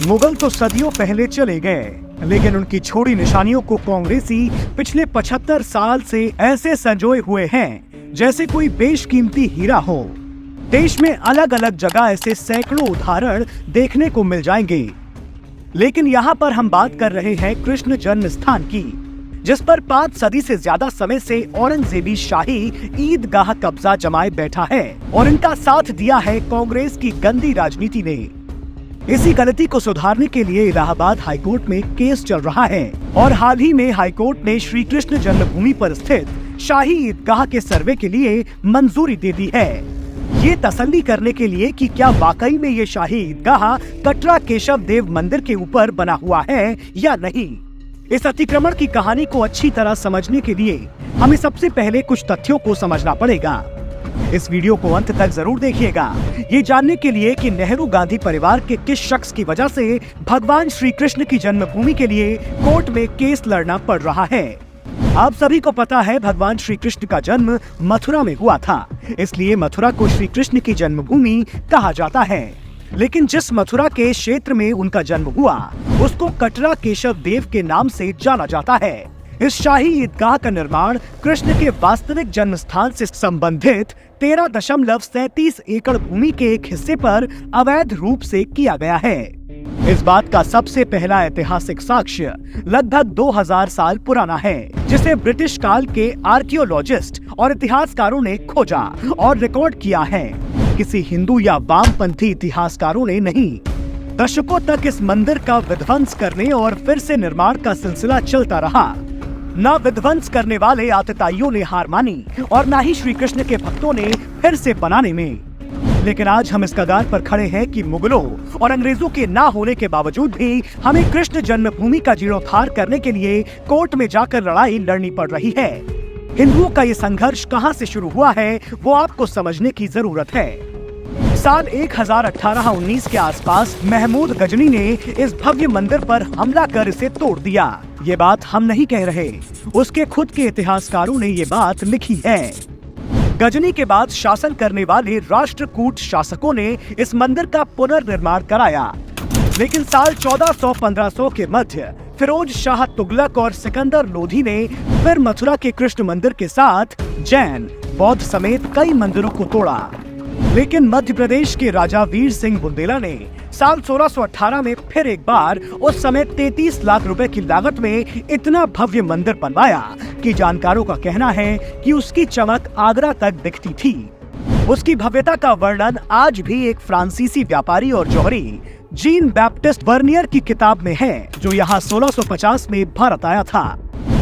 मुगल तो सदियों पहले चले गए, लेकिन उनकी छोड़ी निशानियों को कांग्रेसी पिछले 75 साल से ऐसे संजोए हुए हैं जैसे कोई बेशकीमती हीरा हो। देश में अलग अलग जगह ऐसे सैकड़ों उदाहरण देखने को मिल जाएंगे, लेकिन यहाँ पर हम बात कर रहे हैं कृष्ण जन्म स्थान की, जिस पर 5 सदी से ज्यादा समय से औरंगजेबी शाही ईदगाह कब्जा जमाए बैठा है और इनका साथ दिया है कांग्रेस की गंदी राजनीति ने। इसी गलती को सुधारने के लिए इलाहाबाद हाईकोर्ट में केस चल रहा है और हाल ही में हाईकोर्ट ने श्री कृष्ण जन्मभूमि पर स्थित शाही ईदगाह के सर्वे के लिए मंजूरी दे दी है, ये तसल्ली करने के लिए कि क्या वाकई में ये शाही ईदगाह कटरा केशव देव मंदिर के ऊपर बना हुआ है या नहीं। इस अतिक्रमण की कहानी को अच्छी तरह समझने के लिए हमें सबसे पहले कुछ तथ्यों को समझना पड़ेगा। इस वीडियो को अंत तक जरूर देखिएगा, ये जानने के लिए कि नेहरू गांधी परिवार के किस शख्स की वजह से भगवान श्री कृष्ण की जन्मभूमि के लिए कोर्ट में केस लड़ना पड़ रहा है। आप सभी को पता है भगवान श्री कृष्ण का जन्म मथुरा में हुआ था, इसलिए मथुरा को श्री कृष्ण की जन्मभूमि कहा जाता है। लेकिन जिस मथुरा के क्षेत्र में उनका जन्म हुआ उसको कटरा केशव देव के नाम से जाना जाता है। इस शाही ईदगाह का निर्माण कृष्ण के वास्तविक जन्म स्थान से संबंधित 13.37 एकड़ भूमि के एक हिस्से पर अवैध रूप से किया गया है। इस बात का सबसे पहला ऐतिहासिक साक्ष्य लगभग 2000 साल पुराना है, जिसे ब्रिटिश काल के आर्कियोलॉजिस्ट और इतिहासकारों ने खोजा और रिकॉर्ड किया है, किसी हिंदू या वामपंथी इतिहासकारों ने नहीं। दशकों तक इस मंदिर का विध्वंस करने और फिर से निर्माण का सिलसिला चलता रहा। न विध्वंस करने वाले आतताइयों ने हार मानी और न ही श्री कृष्ण के भक्तों ने फिर से बनाने में। लेकिन आज हम इस कगार पर खड़े हैं कि मुगलों और अंग्रेजों के ना होने के बावजूद भी हमें कृष्ण जन्मभूमि का जीर्णोद्धार करने के लिए कोर्ट में जाकर लड़ाई लड़नी पड़ रही है। हिंदुओं का ये संघर्ष कहां से शुरू हुआ है वो आपको समझने की जरूरत है। साल 1018-19 के आसपास महमूद गजनी ने इस भव्य मंदिर पर हमला कर इसे तोड़ दिया। ये बात हम नहीं कह रहे, उसके खुद के इतिहासकारों ने ये बात लिखी है। गजनी के बाद शासन करने वाले राष्ट्रकूट शासकों ने इस मंदिर का पुनर्निर्माण कराया, लेकिन साल 1400-1500 के मध्य फिरोज शाह तुगलक और सिकंदर लोधी ने फिर मथुरा के कृष्ण मंदिर के साथ जैन, बौद्ध समेत कई मंदिरों को तोड़ा। लेकिन मध्य प्रदेश के राजा वीर सिंह बुंदेला ने साल 1618 में फिर एक बार उस समय 33 लाख रुपए की लागत में इतना भव्य मंदिर बनवाया कि जानकारों का कहना है कि उसकी चमक आगरा तक दिखती थी। उसकी भव्यता का वर्णन आज भी एक फ्रांसीसी व्यापारी और जौहरी जीन बैप्टिस्ट वर्नियर की किताब में है, जो यहाँ 1650 में भारत आया था।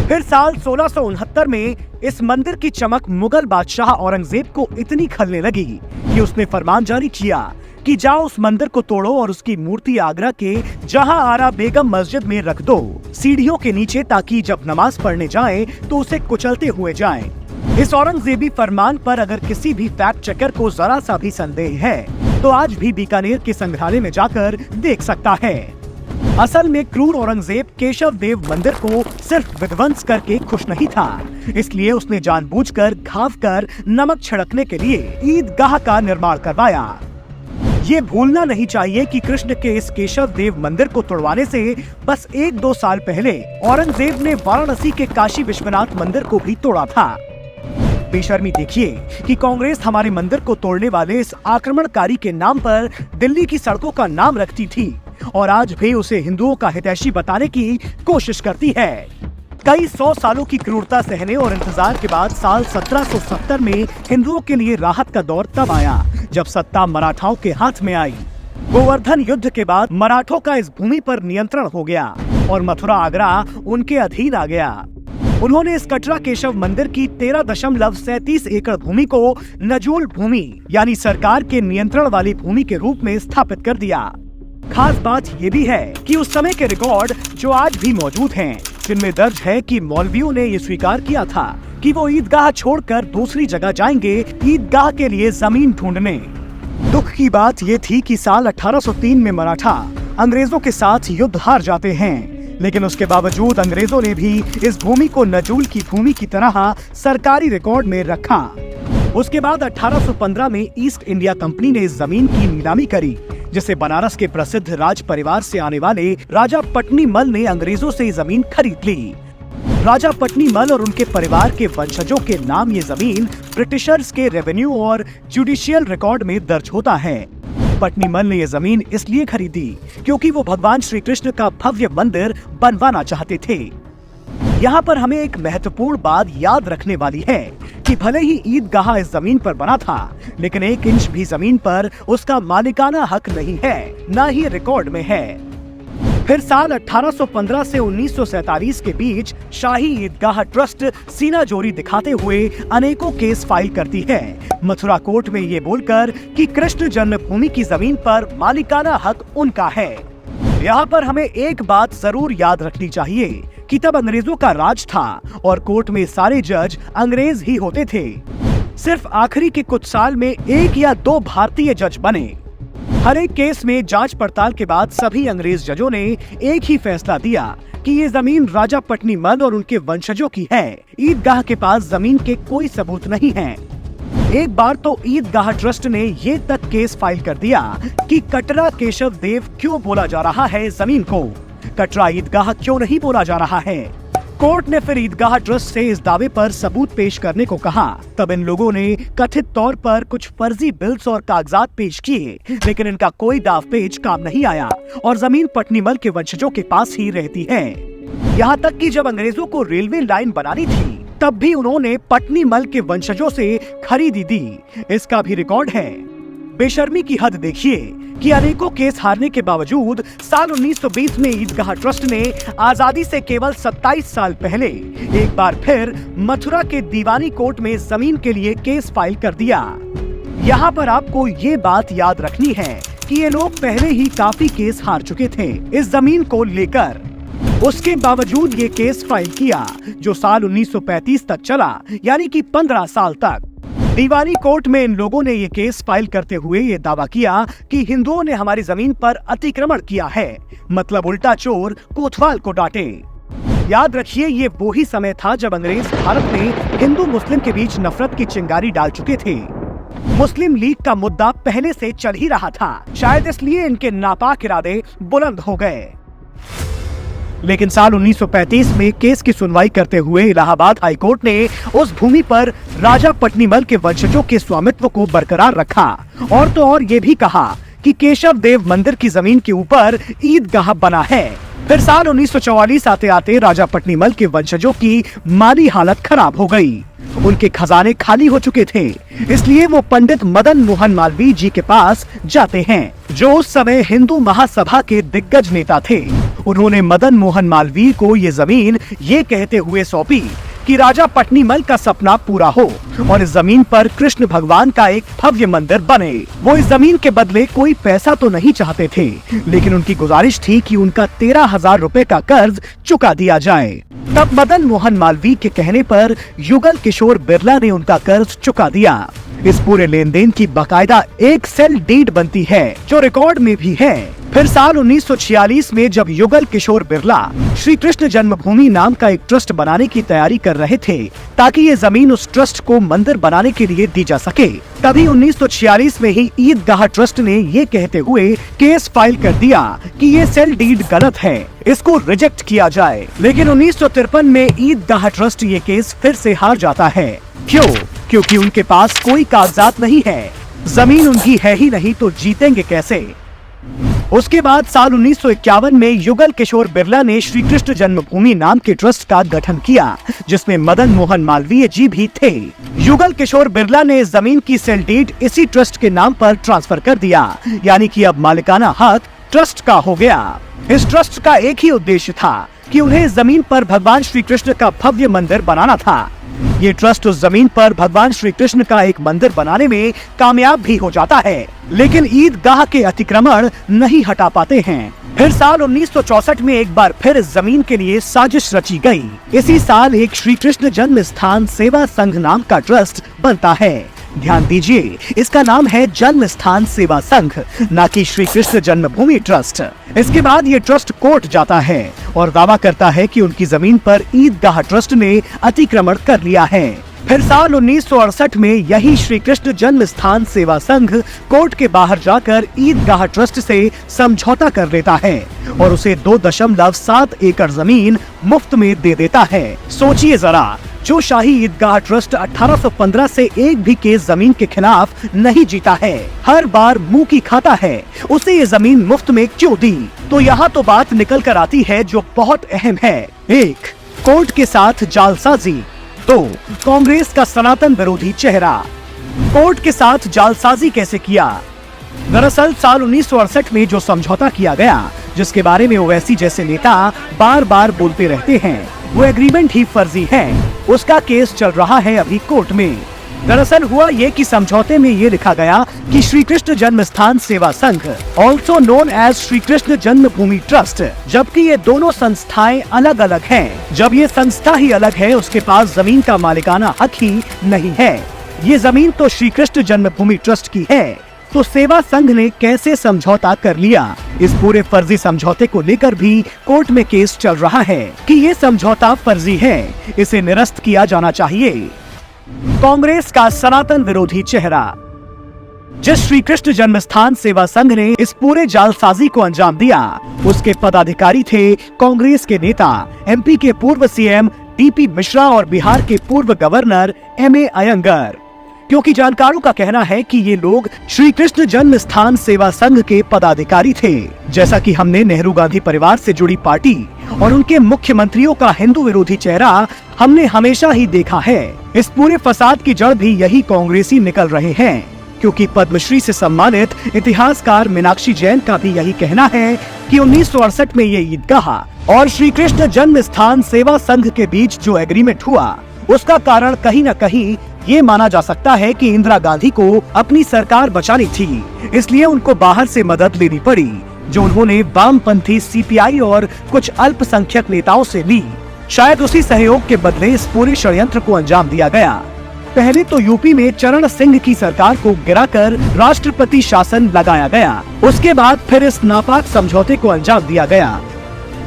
फिर साल 1669 में इस मंदिर की चमक मुगल बादशाह औरंगजेब को इतनी खलने लगी कि उसने फरमान जारी किया कि जाओ उस मंदिर को तोड़ो और उसकी मूर्ति आगरा के जहां आरा बेगम मस्जिद में रख दो, सीढ़ियों के नीचे, ताकि जब नमाज पढ़ने जाएं तो उसे कुचलते हुए जाएं। इस औरंगजेबी फरमान पर अगर किसी भी फैक्ट चेकर को जरा सा भी संदेह है तो आज भी बीकानेर के संग्रहालय में जाकर देख सकता है। असल में क्रूर औरंगजेब केशव देव मंदिर को सिर्फ विध्वंस करके खुश नहीं था, इसलिए उसने जानबूझकर घाव कर नमक छिड़कने के लिए ईदगाह का निर्माण करवाया। ये भूलना नहीं चाहिए कि कृष्ण के इस केशव देव मंदिर को तोड़वाने से बस 1-2 साल पहले औरंगजेब ने वाराणसी के काशी विश्वनाथ मंदिर को भी तोड़ा था। बेशर्मी देखिए कि कांग्रेस हमारे मंदिर को तोड़ने वाले इस आक्रमणकारी के नाम पर दिल्ली की सड़कों का नाम रखती थी और आज भी उसे हिंदुओं का हितैषी बताने की कोशिश करती है। कई 100 सालों की क्रूरता सहने और इंतजार के बाद साल 1770 में हिंदुओं के लिए राहत का दौर तब आया जब सत्ता मराठाओं के हाथ में आई। गोवर्धन युद्ध के बाद मराठों का इस भूमि पर नियंत्रण हो गया और मथुरा आगरा उनके अधीन आ गया। उन्होंने इस कटरा केशव मंदिर की 13.37 एकड़ भूमि को नजूल भूमि यानी सरकार के नियंत्रण वाली भूमि के रूप में स्थापित कर दिया। खास बात ये भी है कि उस समय के रिकॉर्ड जो आज भी मौजूद हैं, जिनमें दर्ज है कि मौलवियों ने ये स्वीकार किया था कि वो ईदगाह छोड़कर दूसरी जगह जाएंगे ईदगाह के लिए जमीन ढूंढने। दुख की बात ये थी कि साल 1803 में मराठा अंग्रेजों के साथ युद्ध हार जाते हैं, लेकिन उसके बावजूद अंग्रेजों ने भी इस भूमि को नजूल की भूमि की तरह सरकारी रिकॉर्ड में रखा। उसके बाद 1815 में ईस्ट इंडिया कंपनी ने इस जमीन की नीलामी करी, जिसे बनारस के प्रसिद्ध राज परिवार से आने वाले राजा पटनीमल ने अंग्रेजों से जमीन खरीद ली। राजा पटनीमल और उनके परिवार के वंशजों के नाम ये जमीन ब्रिटिशर्स के रेवेन्यू और जुडिशियल रिकॉर्ड में दर्ज होता है। पटनीमल ने ये जमीन इसलिए खरीदी क्योंकि वो भगवान श्री कृष्ण का भव्य मंदिर बनवाना चाहते थे। यहाँ पर हमें एक महत्वपूर्ण बात याद रखने वाली है कि भले ही ईदगाह इस जमीन पर बना था, लेकिन 1 इंच भी जमीन पर उसका मालिकाना हक नहीं है, न ही रिकॉर्ड में है। फिर साल 1815 से 1947 के बीच शाही ईदगाह ट्रस्ट सीना जोरी दिखाते हुए अनेकों केस फाइल करती है, मथुरा कोर्ट में ये बोलकर कि कृष्ण जन्मभूमि की जमीन पर मालिकाना हक उनका है। यहाँ पर हमें एक बात जरूर याद रखनी चाहिए कि तब अंग्रेजों का राज था और कोर्ट में सारे जज अंग्रेज ही होते थे। सिर्फ आखिरी के कुछ साल में 1 या 2 भारतीय जज बने। हर एक केस में जांच पड़ताल के बाद सभी अंग्रेज जजों ने एक ही फैसला दिया कि ये जमीन राजा पटनीमल और उनके वंशजों की है। ईदगाह के पास जमीन के कोई सबूत नहीं है। एक बार तो ईदगाह ट्रस्ट ने ये तक केस फाइल कर दिया कि कटरा केशव देव क्यों बोला जा रहा है जमीन को, कटरा ईदगाह क्यों नहीं बोला जा रहा है। कोर्ट ने फिर ईदगाह ट्रस्ट से इस दावे पर सबूत पेश करने को कहा। तब इन लोगों ने कथित तौर पर कुछ फर्जी बिल्स और कागजात पेश किए, लेकिन इनका कोई दाव पेच काम नहीं आया और जमीन पटनीमल के वंशजों के पास ही रहती है। यहाँ तक कि जब अंग्रेजों को रेलवे लाइन बनानी थी, तब भी उन्होंने पटनीमल के वंशजों से खरीदी दी। इसका भी रिकॉर्ड है। बेशर्मी की हद देखिए कि अनेकों केस हारने के बावजूद साल 1920 में ईदगाह ट्रस्ट ने आजादी से केवल 27 साल पहले एक बार फिर मथुरा के दीवानी कोर्ट में जमीन के लिए केस फाइल कर दिया। यहाँ पर आपको ये बात याद रखनी है कि ये लोग पहले ही काफी केस हार चुके थे इस जमीन को लेकर। उसके बावजूद ये केस फाइल किया जो साल 1935 तक चला, यानी कि 15 साल तक। दीवानी कोर्ट में इन लोगों ने ये केस फाइल करते हुए ये दावा किया कि हिंदुओं ने हमारी जमीन पर अतिक्रमण किया है, मतलब उल्टा चोर कोतवाल को डांटे। याद रखिए, ये वो ही समय था जब अंग्रेज भारत में हिंदू मुस्लिम के बीच नफरत की चिंगारी डाल चुके थे। मुस्लिम लीग का मुद्दा पहले से चल ही रहा था, शायद इसलिए इनके नापाक इरादे बुलंद हो गए। लेकिन साल 1935 में केस की सुनवाई करते हुए इलाहाबाद हाईकोर्ट ने उस भूमि पर राजा पटनीमल के वंशजों के स्वामित्व को बरकरार रखा और तो और ये भी कहा कि केशव देव मंदिर की जमीन के ऊपर ईदगाह बना है। फिर साल 1944 आते आते राजा पटनीमल के वंशजों की माली हालत खराब हो गई। उनके खजाने खाली हो चुके थे, इसलिए वो पंडित मदन मोहन मालवीय जी के पास जाते हैं, जो उस समय हिंदू महासभा के दिग्गज नेता थे। उन्होंने मदन मोहन मालवीय को ये जमीन ये कहते हुए सौंपी कि राजा पटनीमल का सपना पूरा हो और इस जमीन पर कृष्ण भगवान का एक भव्य मंदिर बने। वो इस जमीन के बदले कोई पैसा तो नहीं चाहते थे, लेकिन उनकी गुजारिश थी कि उनका 13,000 रुपए का कर्ज चुका दिया जाए। तब मदन मोहन मालवीय के कहने पर युगल किशोर बिरला ने उनका कर्ज चुका दिया। इस पूरे लेन देन की बाकायदा एक सेल डीड बनती है जो रिकॉर्ड में भी है। फिर साल 1946 में जब युगल किशोर बिरला श्री कृष्ण जन्मभूमि नाम का एक ट्रस्ट बनाने की तैयारी कर रहे थे ताकि ये जमीन उस ट्रस्ट को मंदिर बनाने के लिए दी जा सके, तभी 1946 में ही ईदगाह ट्रस्ट ने ये कहते हुए केस फाइल कर दिया कि ये सेल डीड गलत है, इसको रिजेक्ट किया जाए। लेकिन 1953 में ईदगाह ट्रस्ट ये केस फिर से हार जाता है। क्यों? क्योंकि उनके पास कोई कागजात नहीं है, जमीन उनकी है ही नहीं तो जीतेंगे कैसे। उसके बाद साल 1951 में युगल किशोर बिरला ने श्री कृष्ण जन्मभूमि नाम के ट्रस्ट का गठन किया, जिसमें मदन मोहन मालवीय जी भी थे। युगल किशोर बिरला ने इस जमीन की सेल डीड इसी ट्रस्ट के नाम पर ट्रांसफर कर दिया, यानी कि अब मालिकाना हक ट्रस्ट का हो गया। इस ट्रस्ट का एक ही उद्देश्य था कि उन्हें इस जमीन पर भगवान श्री कृष्ण का भव्य मंदिर बनाना था। ये ट्रस्ट उस जमीन पर भगवान श्री कृष्ण का एक मंदिर बनाने में कामयाब भी हो जाता है, लेकिन ईदगाह के अतिक्रमण नहीं हटा पाते हैं। फिर साल 1964 में एक बार फिर इस जमीन के लिए साजिश रची गई। इसी साल एक श्री कृष्ण जन्म स्थान सेवा संघ नाम का ट्रस्ट बनता है। ध्यान दीजिए, इसका नाम है जन्म स्थान सेवा संघ, न कि श्री कृष्ण जन्मभूमि ट्रस्ट। इसके बाद ये ट्रस्ट कोर्ट जाता है और दावा करता है कि उनकी जमीन पर ईदगाह ट्रस्ट ने अतिक्रमण कर लिया है। फिर साल 1968 में यही श्री कृष्ण जन्म स्थान सेवा संघ कोर्ट के बाहर जाकर ईदगाह ट्रस्ट से समझौता कर लेता है और उसे 2.7 एकड़ जमीन मुफ्त में दे देता है। सोचिए जरा, जो शाही ईदगाह ट्रस्ट 1815 से एक भी केस जमीन के खिलाफ नहीं जीता है, हर बार मुंह की खाता है, उसे ये जमीन मुफ्त में क्यों दी? तो यहाँ तो बात निकल कर आती है जो बहुत अहम है। 1. कोर्ट के साथ जालसाजी। 2. कांग्रेस का सनातन विरोधी चेहरा। कोर्ट के साथ जालसाजी कैसे किया? दरअसल साल 1968 में जो समझौता किया गया, जिसके बारे में ओवैसी जैसे नेता बार बार बोलते रहते हैं, वो एग्रीमेंट ही फर्जी है। उसका केस चल रहा है अभी कोर्ट में। दरअसल हुआ ये कि समझौते में ये लिखा गया कि श्री कृष्ण जन्म Sthan Seva Sangh, also known as Shri Krishna Janmabhoomi trust, जबकि ये दोनों संस्थाएं अलग अलग हैं। जब ये संस्था ही अलग है, उसके पास जमीन का मालिकाना हक ही नहीं है। ये जमीन तो श्री कृष्ण जन्मभूमि ट्रस्ट की है, तो सेवा संघ ने कैसे समझौता कर लिया? इस पूरे फर्जी समझौते को लेकर भी कोर्ट में केस चल रहा है कि ये समझौता फर्जी है, इसे निरस्त किया जाना चाहिए। कांग्रेस का सनातन विरोधी चेहरा। जिस श्री कृष्ण जन्म स्थान सेवा संघ ने इस पूरे जालसाजी को अंजाम दिया, उसके पदाधिकारी थे कांग्रेस के नेता, एमपी के पूर्व सीएम टीपी मिश्रा और बिहार के पूर्व गवर्नर एमए अयंगर। क्योंकि जानकारों का कहना है कि ये लोग श्री कृष्ण जन्म स्थान सेवा संघ के पदाधिकारी थे। जैसा कि हमने नेहरू गांधी परिवार से जुड़ी पार्टी और उनके मुख्यमंत्रियों का हिंदू विरोधी चेहरा हमने हमेशा ही देखा है। इस पूरे फसाद की जड़ भी यही कांग्रेसी निकल रहे हैं, क्योंकि पद्मश्री से सम्मानित इतिहासकार मीनाक्षी जैन का भी यही कहना है कि 1968 में ये ईदगाह और श्री कृष्ण जन्म स्थान सेवा संघ के बीच जो एग्रीमेंट हुआ, उसका कारण कहीं न कहीं ये माना जा सकता है कि इंदिरा गांधी को अपनी सरकार बचानी थी, इसलिए उनको बाहर से मदद लेनी पड़ी, जो उन्होंने वामपंथी सीपीआई और कुछ अल्पसंख्यक नेताओं से ली। शायद उसी सहयोग के बदले इस पूरे षड्यंत्र को अंजाम दिया गया। पहले तो यूपी में चरण सिंह की सरकार को गिराकर राष्ट्रपति शासन लगाया गया। उसके बाद फिर इस नापाक समझौते को अंजाम दिया गया,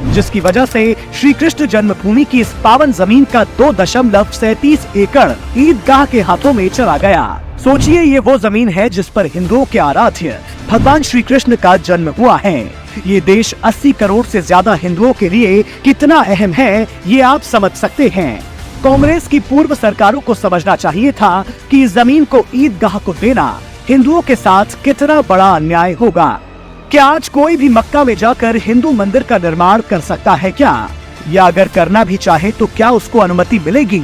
जिसकी वजह से श्री कृष्ण जन्मभूमि की इस पावन जमीन का 2.37 एकड़ ईदगाह के हाथों में चला गया। सोचिए, ये वो जमीन है जिस पर हिंदुओं के आराध्य भगवान श्री कृष्ण का जन्म हुआ है। ये देश 80 करोड़ से ज्यादा हिंदुओं के लिए कितना अहम है, ये आप समझ सकते हैं। कांग्रेस की पूर्व सरकारों को समझना चाहिए था कि इस जमीन को ईदगाह को देना हिंदुओं के साथ कितना बड़ा अन्याय होगा। क्या आज कोई भी मक्का में जाकर हिंदू मंदिर का निर्माण कर सकता है क्या? या अगर करना भी चाहे तो क्या उसको अनुमति मिलेगी?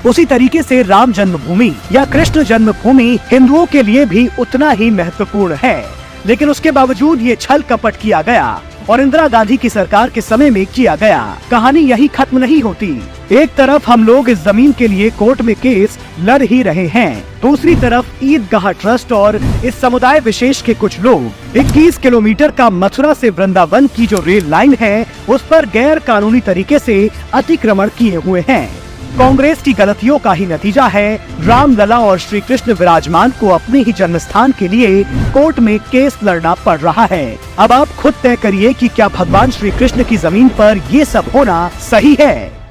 उसी तरीके से राम जन्मभूमि या कृष्ण जन्मभूमि हिंदुओं के लिए भी उतना ही महत्वपूर्ण है, लेकिन उसके बावजूद ये छल कपट किया गया और इंदिरा गांधी की सरकार के समय में किया गया। कहानी यही खत्म नहीं होती। एक तरफ हम लोग इस जमीन के लिए कोर्ट में केस लड़ ही रहे हैं, दूसरी तरफ ईदगाह ट्रस्ट और इस समुदाय विशेष के कुछ लोग 21 किलोमीटर का मथुरा से वृंदावन की जो रेल लाइन है, उस पर गैर कानूनी तरीके से अतिक्रमण किए हुए हैं। कांग्रेस की गलतियों का ही नतीजा है रामलला और श्री कृष्ण विराजमान को अपने ही जन्म स्थान के लिए कोर्ट में केस लड़ना पड़ रहा है। अब आप खुद तय करिए कि क्या भगवान श्री कृष्ण की जमीन पर ये सब होना सही है।